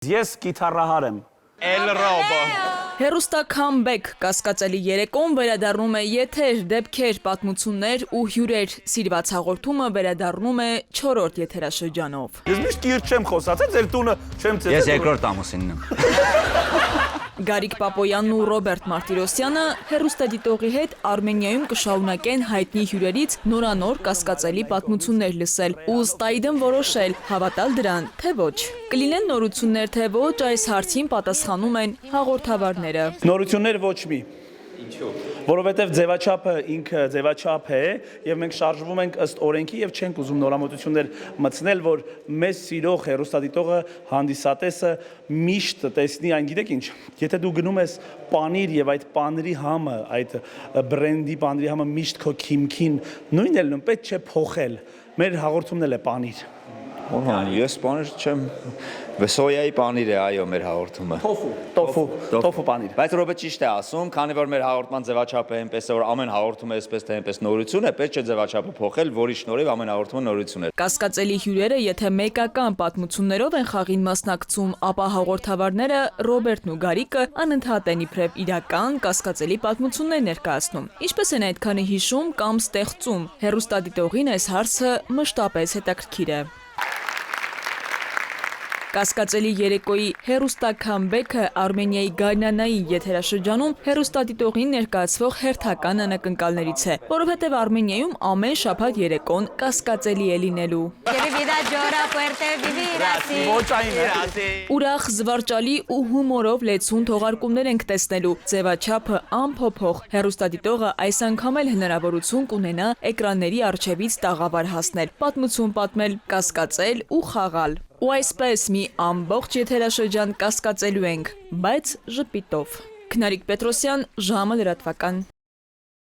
Ես գիտարահար եմ։ El Robo։ Հերուստա քամբեք կասկածելի երեկոն վերադառնում է եթեր, դեպքեր, պատմություններ ու հյուրեր։ Սիրված հաղորդումը վերադառնում է 4-րդ եթերաշրջանով։ Ես միշտ կիրճ չեմ խոսացել, ձեր տունը չեմ ծեծել։ Ես երկրորդ ամուսինն եմ։ Գարիկ Պապոյանն ու Ռոբերտ Մարտիրոսյանը հերուստադիտողի հետ Արմենիայում կշարունակեն հայտնի հյուրերից նորանոր կասկածելի պատմություններ լսել ու ստայդն որոշել հավատալ դրան, թե ոչ։ Կլինեն նորություններ, թե ոչ, այս հարցին պատասխանում են հաղորդավարները։ Նորություններ ոչ մի։ Ինչու՞։ Որովհետև ձևաչափը ինքը ձևաչափ է եւ մենք շարժվում ենք ըստ օրենքի եւ չենք ուզում նորամուծություններ մտցնել, որ մեզ սիրող հերոստատիտողը հանդիսատեսը միշտ տեսնի այն, գիտեք ինչ, եթե դու գնում ես պանիր եւ այդ պանիրի համը, այդ բրենդի պանիրի համը միշտ քո քիմքին նույնն էլ պետք չէ փոխել։ Մեր հաղորդումն էլ է պանիր։ Ես պանիր չեմ, սոյայի պանիր է, այո, մեր հաղորդումը։ Տոֆու պանիր։ Բայց Ռոբերտ ճիշտ է ասում, քանի որ մեր հաղորդման ձևաչափը այնպես է, որ ամեն հաղորդումը այսպես թե այնպես նորություն է, պետք չէ ձևաչափը փոխել, որի շնորհիվ ամեն հաղորդումը նորություն է։ Կասկածելի հյուրերը, եթե մեկական պատմություններով են խաղին մասնակցում, ապա հաղորդավարները Ռոբերտն ու Գարիկը անընդհատ են իբրև իրական կասկածելի պատմություններ ներկայացնում։ Ինչպես են այդքանը հիշում կամ ստեղծում, հերուստադիտողին այս հարցը մշտապես հետաքրքիր է։ Կասկածելի երեկոյի հերուստա քամբեքը Արմենիայի Գարնանային եթերաշրջանում հերուստադիտողին ներկայացվող հերթական անակնկալներից է, որովհետև Արմենիայում ամեն շաբաթ երեկոն կասկածելի է լինելու։ Ուրախ, զվարճալի ու հումորով լեցուն թողարկումներ ենք տեսնելու, ձևաչափը անփոփոխ։ Հերուստադիտողը այս անգամ էլ հնարավորություն կունենա էկրանների առջևից տաղավար հասնել, պատմություն պատմել, կասկածել ու խաղալ։ Ու այսպես մի ամբողջ եթերաշրջան կասկածելու ենք, բայց ժպիտով։ Քնարիկ Պետրոսյան, ժամը լրատվական։